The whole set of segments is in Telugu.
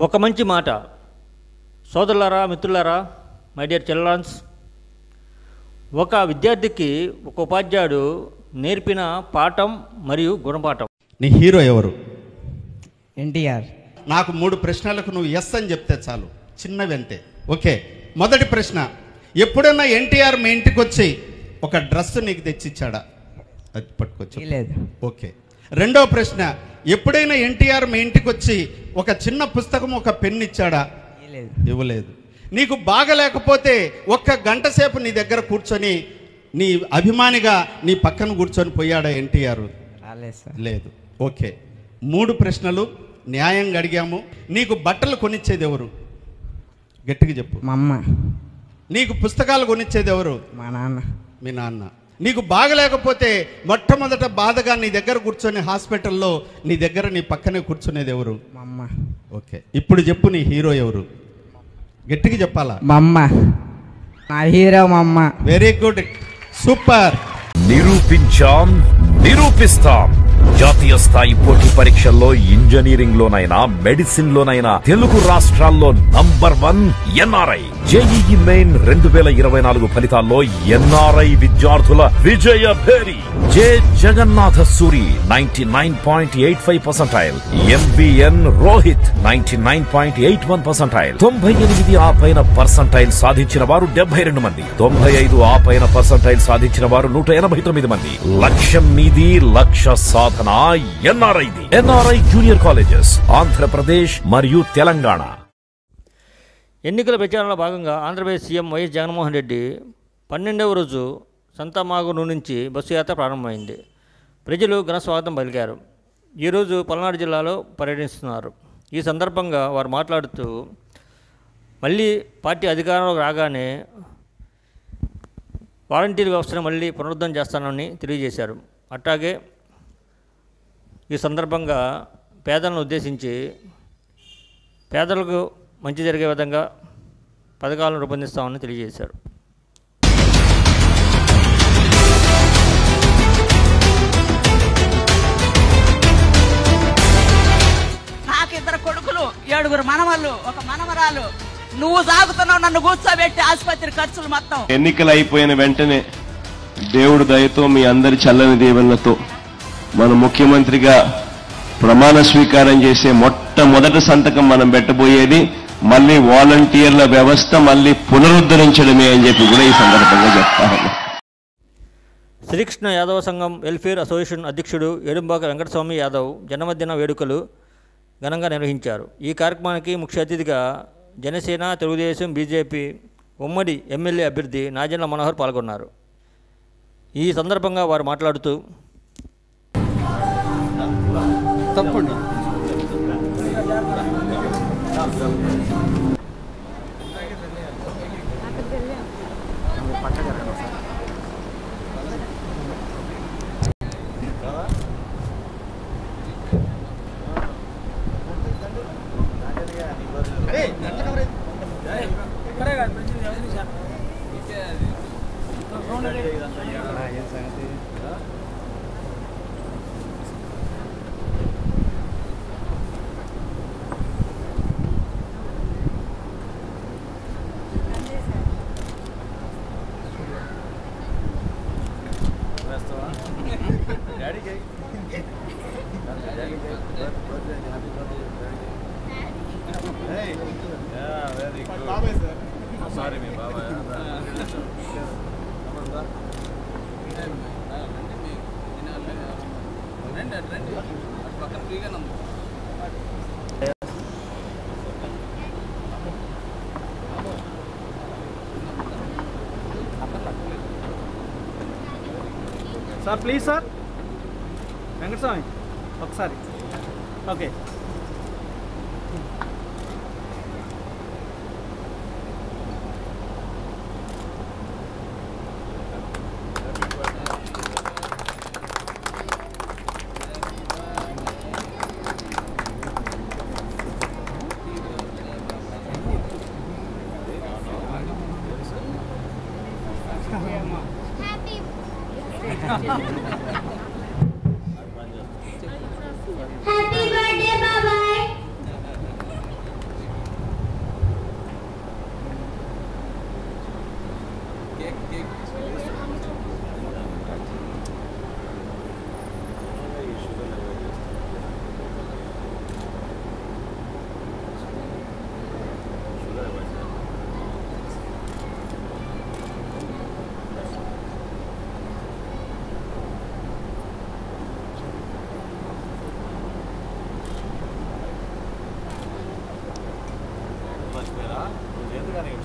ఒక మంచి మాట. సోదరులారా, మిత్రులారా, మై డియర్ చిల్డ్రన్స్, ఒక విద్యార్థికి ఒక ఉపాధ్యాయుడు నేర్పిన పాఠం మరియు గుణపాఠం. నీ హీరో ఎవరు? ఎన్టీఆర్. నాకు 3 ప్రశ్నలకు నువ్వు ఎస్ అని చెప్తే చాలు, చిన్నవి అంతే. ఓకే, మొదటి ప్రశ్న, ఎప్పుడన్నా ఎన్టీఆర్ మీ ఇంటికి వచ్చి ఒక డ్రెస్ నీకు తెచ్చిచ్చాడా? అది పట్టుకొచ్చు. లేదు. ఓకే. రెండో ప్రశ్న, ఎప్పుడైనా ఎన్టీఆర్ మీ ఇంటికి వచ్చి ఒక చిన్న పుస్తకం, ఒక పెన్ ఇచ్చాడా? ఇవ్వలేదు. నీకు బాగలేకపోతే 1 గంట సేపు నీ దగ్గర కూర్చొని నీ అభిమానిగా నీ పక్కన కూర్చొని పోయాడా ఎన్టీఆర్? లేదు. ఓకే, 3 ప్రశ్నలు న్యాయంగా అడిగాము. నీకు బట్టలు కొనిచ్చేది ఎవరు? గట్టిగా చెప్పు. మా అమ్మ. నీకు పుస్తకాలు కొనిచ్చేది ఎవరు? మా నాన్న. మీ నాన్న. నీకు బాగలేకపోతే మొట్టమొదట బాధగా నీ దగ్గర కూర్చొని హాస్పిటల్లో నీ దగ్గర నీ పక్కనే కూర్చునేది ఎవరు? మా అమ్మ. ఓకే, ఇప్పుడు చెప్పు, నీ హీరో ఎవరు? గట్టిగా చెప్పాలా? మా అమ్మ. నా హీరో మా అమ్మ. Very good, super. నిరూపించాం, నిరూపిస్తాం. జాతీయ స్థాయి పోటీ పరీక్షల్లో ఇంజనీరింగ్ లోనైనా మెడిసిన్ లోనైనా తెలుగు రాష్ట్రాల్లో నంబర్ 1 ఎన్ఆర్ఐ. జేఈఈ మెయిన్ 2024 ఫలితాల్లో ఎన్ఆర్ఐ విద్యార్థుల విజయ భేరి. జె జగన్నాథ సూరి 99.85%, ఎంబిఎన్ రోహిత్ 99.81%, 98 ఆ పైన పర్సంటైల్ సాధించిన వారు 72 మంది, 95 ఆ పైన పర్సంటైల్ సాధించిన వారు 189 మంది. లక్ష్యం మీది, లక్ష్య సాధన ఎన్ఆర్ఐది. ఎన్ఆర్ఐ జూనియర్ కాలేజెస్ ఆంధ్రప్రదేశ్ మరియు తెలంగాణ. ఎన్నికల ప్రచారంలో భాగంగా ఆంధ్రప్రదేశ్ సీఎం వైఎస్ జగన్మోహన్ రెడ్డి 12వ రోజు సంతమాగును నుంచి బస్సు యాత్ర ప్రారంభమైంది. ప్రజలు ఘన స్వాగతం పలికారు. ఈరోజు పల్నాడు జిల్లాలో పర్యటిస్తున్నారు. ఈ సందర్భంగా వారు మాట్లాడుతూ మళ్ళీ పార్టీ అధికారంలోకి రాగానే వాలంటీర్ వ్యవస్థను మళ్ళీ పునరుద్ధరణ చేస్తానని తెలియజేశారు. అట్లాగే ఈ సందర్భంగా పేదలను ఉద్దేశించి పేదలకు మంచి జరిగే విధంగా పథకాలను రూపొందిస్తామని తెలియజేశారు. నాకు 2 కొడుకులు, 7 మనవళ్ళు, 1 మనవరాలు. నువ్వు సాగుతున్నావు, నన్ను కూర్చోబెట్టి ఆసుపత్రి ఖర్చులు మొత్తం. ఎన్నికలు అయిపోయిన వెంటనే దేవుడు దయతో మీ అందరి చల్లని దీవెనలతో మన ముఖ్యమంత్రిగా ప్రమాణ స్వీకారం చేసే మొట్టమొదటి సంతకం మనం పెట్టబోయేది మళ్ళీ వాలంటీర్ల వ్యవస్థ మళ్ళీ పునరుద్ధరించడమే అని చెప్పి కూడా ఈ సందర్భంగా చెప్తాను. శ్రీకృష్ణ యాదవ సంఘం వెల్ఫేర్ అసోసియేషన్ అధ్యక్షుడు ఏడుంబాక వెంకటస్వామి యాదవ్ జన్మదిన వేడుకలు ఘనంగా నిర్వహించారు. ఈ కార్యక్రమానికి ముఖ్య అతిథిగా జనసేన, తెలుగుదేశం, బీజేపీ ఉమ్మడి ఎమ్మెల్యే అభ్యర్థి నాజెండ్ల మనోహర్ పాల్గొన్నారు. ఈ సందర్భంగా వారు మాట్లాడుతూ తప్పండి సార్, ప్లీజ్ సార్, వెంకటస్వామి ఒకసారి. Okay, Happy birthday, bye bye.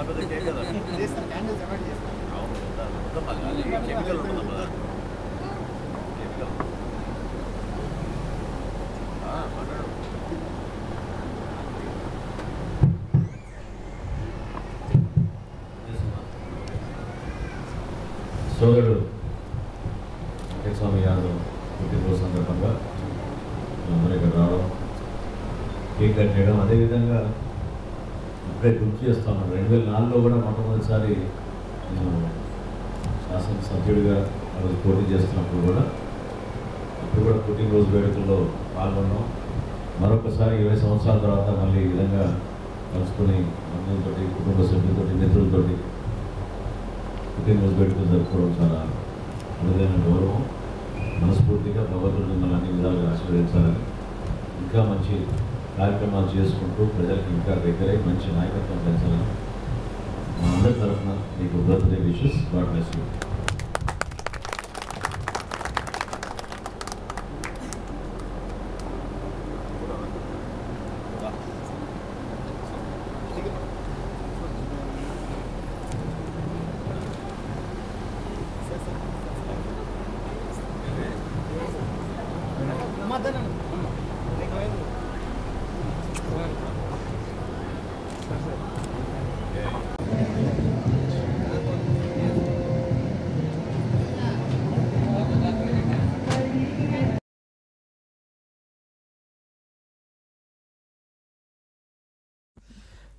సోదరుడు వెంకటస్వామి యాదవ్ పుట్టినరోజు సందర్భంగా అందరూ ఇక్కడ రావడం, కేక్ కట్ చేయడం, అదేవిధంగా ఇప్పుడే గుర్తు చేస్తాను 2004లో కూడా మొట్టమొదటిసారి నేను శాసనసభ్యుడిగా రోజు పోటీ చేస్తున్నప్పుడు కూడా అప్పుడు కూడా పుట్టినరోజు వేడుకల్లో పాల్గొన్నాం. మరొకసారి 20 సంవత్సరాల తర్వాత మళ్ళీ ఈ విధంగా కలుసుకొని బంధువులతోటి, కుటుంబ సభ్యులతోటి, మిత్రులతోటి పుట్టినరోజు వేడుకలు జరుపుకోవడం చాలా అరుదైన గౌరవం. మనస్ఫూర్తిగా భగవంతుడు మిమ్మల్ని అన్ని విధాలుగా ఆశీర్వదించాలని, ఇంకా మంచి కార్యక్రమాలు చేసుకుంటూ ప్రజలకు ఇంకా దగ్గరై మంచి నాయకత్వం పెంచాలని మా అందరి తరఫున మీకు birthday wishes. God bless you.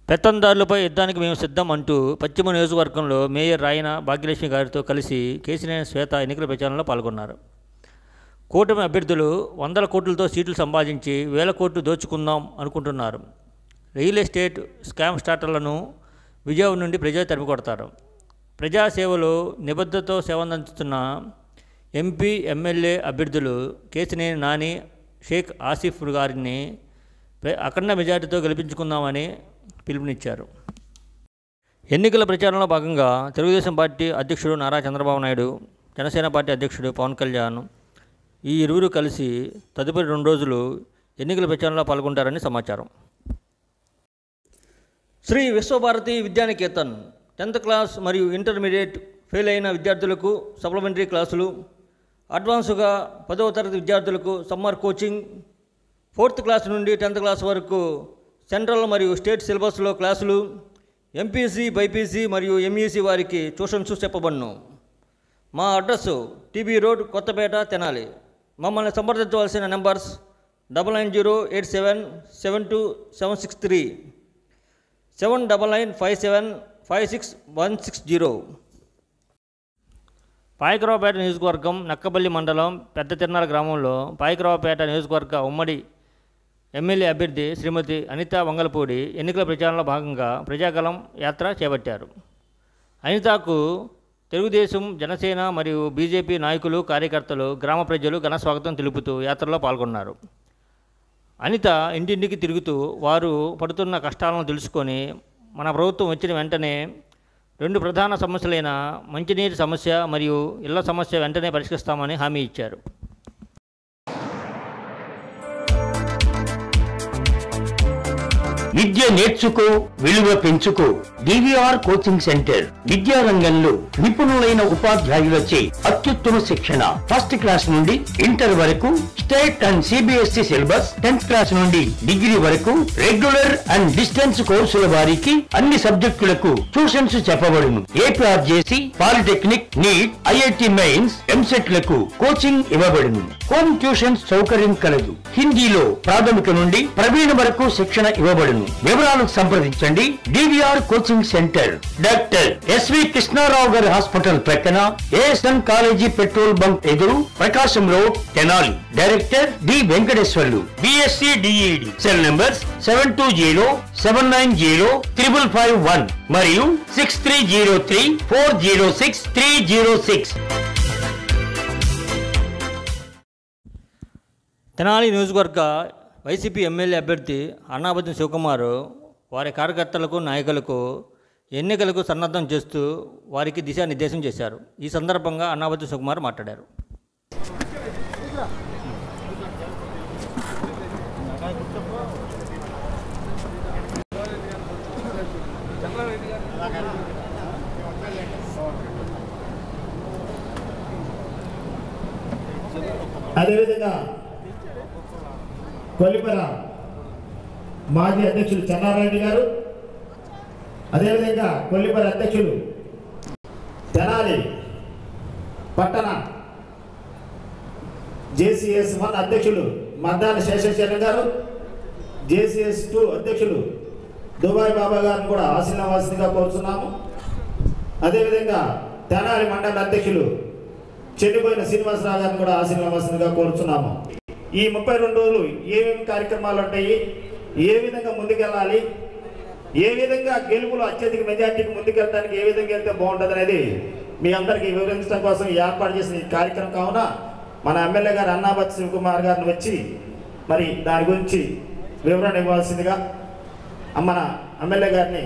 పెత్తందారులపై యుద్ధానికి మేము సిద్ధం అంటూ పశ్చిమ నియోజకవర్గంలో మేయర్ రాయన భాగ్యలక్ష్మి గారితో కలిసి కేసినేని శ్వేత ఎన్నికల ప్రచారంలో పాల్గొన్నారు. కూటమి అభ్యర్థులు 100 కోట్లతో సీట్లు సంపాదించి 1000 కోట్లు దోచుకుందాం అనుకుంటున్నారు. రియల్ ఎస్టేట్ స్కామ్ స్టార్టర్లను విజయవాడ నుండి ప్రజలు తరిమికొడతారు. ప్రజాసేవలో నిబద్ధతతో సేవలందిస్తున్న ఎంపీ, ఎమ్మెల్యే అభ్యర్థులు కేసినేని నాని, షేక్ ఆసిఫ్ గారిని అఖండ మెజార్టీతో గెలిపించుకుందామని పిలుపునిచ్చారు. ఎన్నికల ప్రచారంలో భాగంగా తెలుగుదేశం పార్టీ అధ్యక్షుడు నారా చంద్రబాబు నాయుడు, జనసేన పార్టీ అధ్యక్షుడు పవన్ కళ్యాణ్ ఈ ఇరువురు కలిసి తదుపరి 2 రోజులు ఎన్నికల ప్రచారంలో పాల్గొంటారని సమాచారం. శ్రీ విశ్వభారతి విద్యానికేతన్ 10th క్లాస్ మరియు ఇంటర్మీడియట్ ఫెయిల్ అయిన విద్యార్థులకు సప్లిమెంటరీ క్లాసులు, అడ్వాన్స్గా 10వ తరగతి విద్యార్థులకు సమ్మర్ కోచింగ్, 4th క్లాస్ నుండి 10th క్లాస్ వరకు సెంట్రల్ మరియు స్టేట్ సిలబస్లో క్లాసులు, ఎంపీసీ, బైపీసీ మరియు ఎంఈసీ వారికి ట్యూషన్స్ చెప్పబడును. మా address TB road, Kothapeta, Tenali. మమ్మల్ని సంప్రదించవలసిన నెంబర్స్ 9908772763, 7995756160. పాయకరావుపేట నియోజకవర్గం నక్కపల్లి మండలం పెద్ద తిరునాల గ్రామంలో పాయకరావుపేట నియోజకవర్గ ఉమ్మడి ఎమ్మెల్యే అభ్యర్థి శ్రీమతి అనిత వంగలపూడి ఎన్నికల ప్రచారంలో భాగంగా ప్రజాగలం యాత్ర చేపట్టారు. అనితకు తెలుగుదేశం, జనసేన మరియు బీజేపీ నాయకులు, కార్యకర్తలు, గ్రామ ప్రజలు ఘన స్వాగతం తెలుపుతూ యాత్రలో పాల్గొన్నారు. అనిత ఇంటింటికి తిరుగుతూ వారు పడుతున్న కష్టాలను తెలుసుకొని మన ప్రభుత్వం వచ్చిన వెంటనే 2 ప్రధాన సమస్యలైన మంచినీటి సమస్య మరియు ఇళ్ల సమస్య వెంటనే పరిష్కరిస్తామని హామీ ఇచ్చారు. విద్య నేర్చుకో, విలువ పెంచుకో. డివిఆర్ కోచింగ్ సెంటర్ విద్యారంగంలో నిపుణులైన ఉపాధ్యాయులచే అత్యుత్తమ శిక్షణ. 1st క్లాస్ నుండి ఇంటర్ వరకు state and CBSE syllabus, 10th class నుండి డిగ్రీ వరకు రెగ్యులర్ అండ్ డిస్టెన్స్ కోర్సుల వారికి అన్ని సబ్జెక్టులకు ట్యూషన్స్ చెప్పబడును. APRJC, polytechnic, NEET, IIT mains, ఎంసెట్లకు కోచింగ్ ఇవ్వబడును. హోమ్ ట్యూషన్స్ సౌకర్యం కలదు. హిందీలో ప్రాథమిక నుండి ప్రవీణ వరకు శిక్షణ ఇవ్వబడును. వివరాలకు సంప్రదించండి. DVR coaching centre, doctor SV Krishnarao గారి హాస్పిటల్ ప్రక్కన, ఏఎస్ఎన్ కాలేజీ పెట్రోల్ బంక్ ఎదురు, Prakasam road, Tenali. Director D Venkateswarlu, BSc DEd. Cell numbers 7207905551 మరియు 6303406306. తెనాలి నియోజకవర్గ వైసీపీ ఎమ్మెల్యే అభ్యర్థి అన్నాబత్తుని శివకుమార్ వారి కార్యకర్తలకు, నాయకులకు ఎన్నికలకు సన్నద్ధం చేస్తూ వారికి దిశానిర్దేశం చేశారు. ఈ సందర్భంగా అన్నాబత్తుని శివకుమార్ మాట్లాడారు. అదేవిధంగా కొల్లిపర మాజీ అధ్యక్షులు చెన్నారెడ్డి గారు, అదేవిధంగా కొల్లిపర అధ్యక్షులు తెనాలి పట్టణ జేసీఎస్ 1 అధ్యక్షులు మద్దాలి శేషాచలం గారు, జేసీఎస్ 2 అధ్యక్షులు దుబాయ్ బాబా గారిని కూడా ఆశీర్వాసిందిగా కోరుతున్నాము. అదేవిధంగా తెనాలి మండల అధ్యక్షులు చెన్నిపోయిన శ్రీనివాసరావు గారిని కూడా ఆశీర్వాసిందిగా కోరుతున్నాము. ఈ 32 రోజులు ఏమేమి కార్యక్రమాలు ఉంటాయి, ఏ విధంగా ముందుకెళ్ళాలి, ఏ విధంగా గెలుపులో అత్యధిక మెజార్టీకి ముందుకెళ్ళడానికి ఏ విధంగా వెళ్తే బాగుంటుంది అనేది మీ అందరికీ వివరించడం కోసం ఏర్పాటు చేసిన ఈ కార్యక్రమం కావున మన ఎమ్మెల్యే గారు అన్నాబత్ శివకుమార్ గారిని వచ్చి మరి దాని గురించి వివరణ ఇవ్వాల్సిందిగా మన ఎమ్మెల్యే గారిని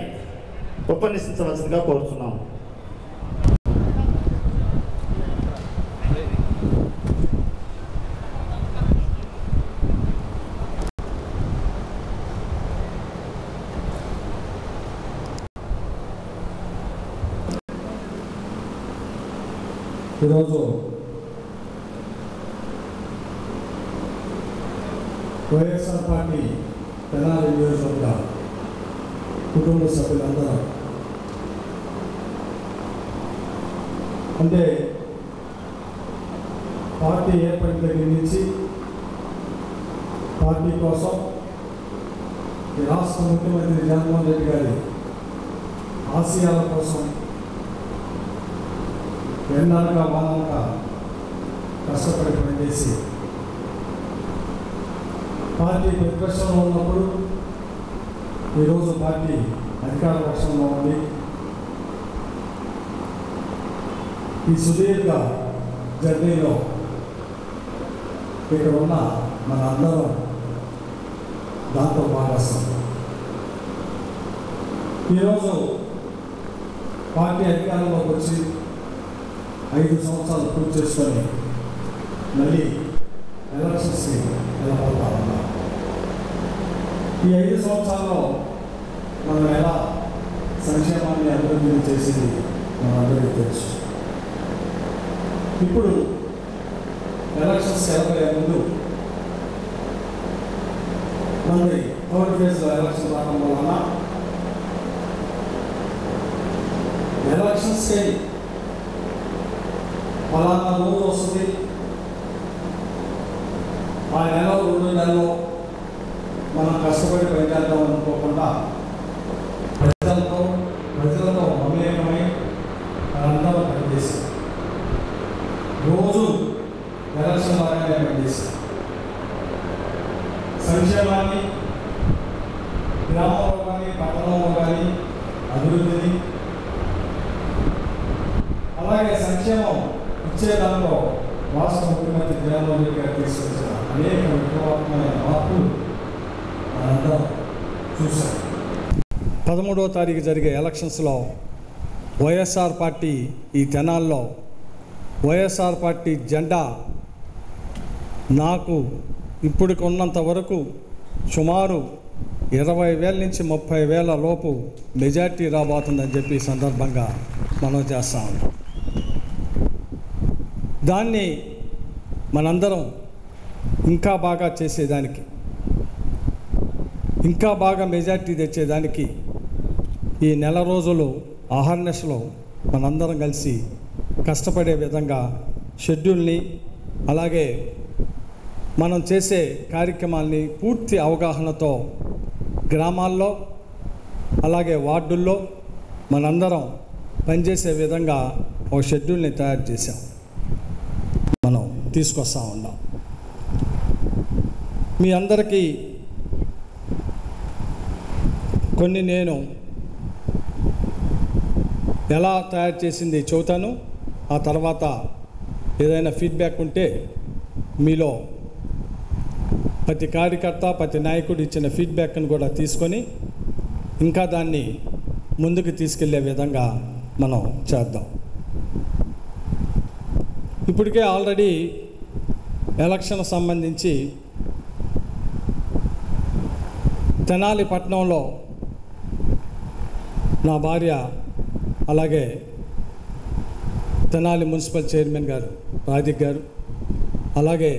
ఉపన్యసించవలసిందిగా కోరుతున్నాము. ఈరోజు వైఎస్ఆర్ పార్టీ తెనాలి నియోజకవర్గ కుటుంబ సభ్యులందరూ అంటే పార్టీ ఏర్పడిన దగ్గర నుంచి పార్టీ కోసం ఈ రాష్ట్ర ముఖ్యమంత్రి జగన్మోహన్ రెడ్డి గారి ఆశయాల కోసం ఎన్ననక వానక కష్టపడి పనిచేసి పార్టీ ప్రతిపక్షంలో ఉన్నప్పుడు ఈరోజు పార్టీ అధికార పక్షంలో ఉంది. ఈ సుదీర్ఘ జర్నీలో ఇక్కడ ఉన్న మన అందరం దాంతో భాగస్వామి. ఈరోజు పార్టీ అధికారంలోకి వచ్చి 5 సంవత్సరాలు పూర్తి చేసుకొని మళ్ళీ ఎలక్షన్స్కి వెళ్ళబోతా ఉన్నాం. ఈ 5 సంవత్సరాల్లో మనం ఎలా సంక్షేమాన్ని అభివృద్ధి చేసింది మనందరికీ తెలుసు. ఇప్పుడు ఎలక్షన్స్ వెళ్ళబోయే ముందు మనది థర్డ్ ఫేజ్లో ఎలక్షన్ రావడం వలన ఎలక్షన్స్కి ఫలానా రోజు వస్తుంది, ఆ నెల 2 నెలల్లో మనం కష్టపడి పనిచేద్దాం అనుకోకుండా ప్రజలతో మమేకమై మనందరం పనిచేస్తాం. రోజు ఎలక్షన్ లాగానే పనిచేస్తాం. సంక్షేమాన్ని గ్రామంలో కానీ పట్టణంలో కానీ అభివృద్ధిని అలాగే సంక్షేమం ఇచ్చే దాంట్లో రాష్ట్ర ముఖ్యమంత్రి జగన్మోహన్ రెడ్డి గారు తీసుకొచ్చిన అనేక విప్లవాత్మకమైన మార్పులు మనందరం చూశాం. 13వ తారీఖు జరిగే ఎలక్షన్స్లో వైఎస్ఆర్ పార్టీ ఈ తెనాల్లో వైఎస్ఆర్ పార్టీ జెండా నాకు ఇప్పటికి ఉన్నంత వరకు సుమారు 20,000 నుంచి 30,000 లోపు మెజార్టీ రాబోతుందని చెప్పి సందర్భంగా మనం చేస్తా ఉన్నాం. దాన్ని మనందరం ఇంకా బాగా చేసేదానికి, ఇంకా బాగా మెజార్టీ తెచ్చేదానికి ఈ నెల రోజులు అహర్నిశలో మనందరం కలిసి కష్టపడే విధంగా షెడ్యూల్ని అలాగే మనం చేసే కార్యక్రమాల్ని పూర్తి అవగాహనతో గ్రామాల్లో అలాగే వార్డుల్లో మనందరం పనిచేసే విధంగా ఒక షెడ్యూల్ని తయారు చేశాం, మనం తీసుకొస్తా ఉన్నాం. మీ అందరికీ కొన్ని నేను ఎలా తయారు చేసింది చెబుతాను. ఆ తర్వాత ఏదైనా ఫీడ్బ్యాక్ ఉంటే మీలో ప్రతి కార్యకర్త ప్రతి నాయకుడు ఇచ్చిన ఫీడ్బ్యాక్ను కూడా తీసుకొని ఇంకా దాన్ని ముందుకు తీసుకెళ్లే విధంగా మనం చేద్దాం. ఇప్పటికే ఆల్రెడీ ఎలక్షన్ సంబంధించి తెనాలి పట్టణంలో నా భార్య అలాగే తెనాలి మున్సిపల్ చైర్మన్ గారు రాధిక్ గారు అలాగే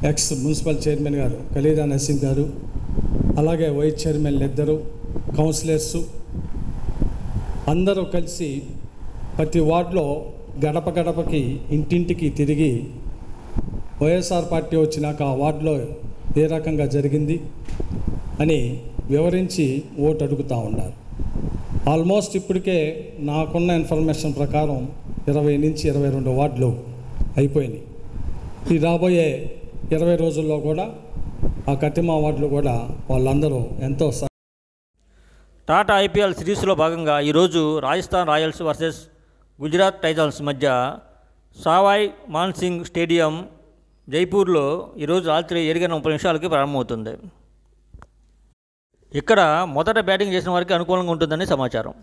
ఎక్స్ మున్సిపల్ చైర్మన్ గారు ఖలీదా నసీం గారు, అలాగే వైస్ చైర్మన్లు ఇద్దరు, కౌన్సిలర్సు అందరూ కలిసి ప్రతి వార్డులో గడప గడపకి ఇంటింటికి తిరిగి వైఎస్ఆర్ పార్టీ వచ్చినాక ఆ వార్డులో ఏ రకంగా జరిగింది అని వివరించి ఓటు అడుగుతూ ఉన్నారు. ఆల్మోస్ట్ ఇప్పటికే నాకున్న ఇన్ఫర్మేషన్ ప్రకారం 20 నుంచి 22 వార్డులు అయిపోయినాయి. ఈ రాబోయే 20 రోజుల్లో కూడా ఆ కతిమా వార్డులు కూడా వాళ్ళందరూ ఎంతో టాటా ఐపీఎల్ సిరీస్లో భాగంగా ఈరోజు Rajasthan Royals versus Gujarat Titans మధ్య సావాయ్ మాన్సింగ్ స్టేడియం జైపూర్లో ఈరోజు రాత్రి 7:30 నిమిషాలకి ప్రారంభమవుతుంది. ఇక్కడ మొదట బ్యాటింగ్ చేసిన వారికి అనుకూలంగా ఉంటుందని సమాచారం.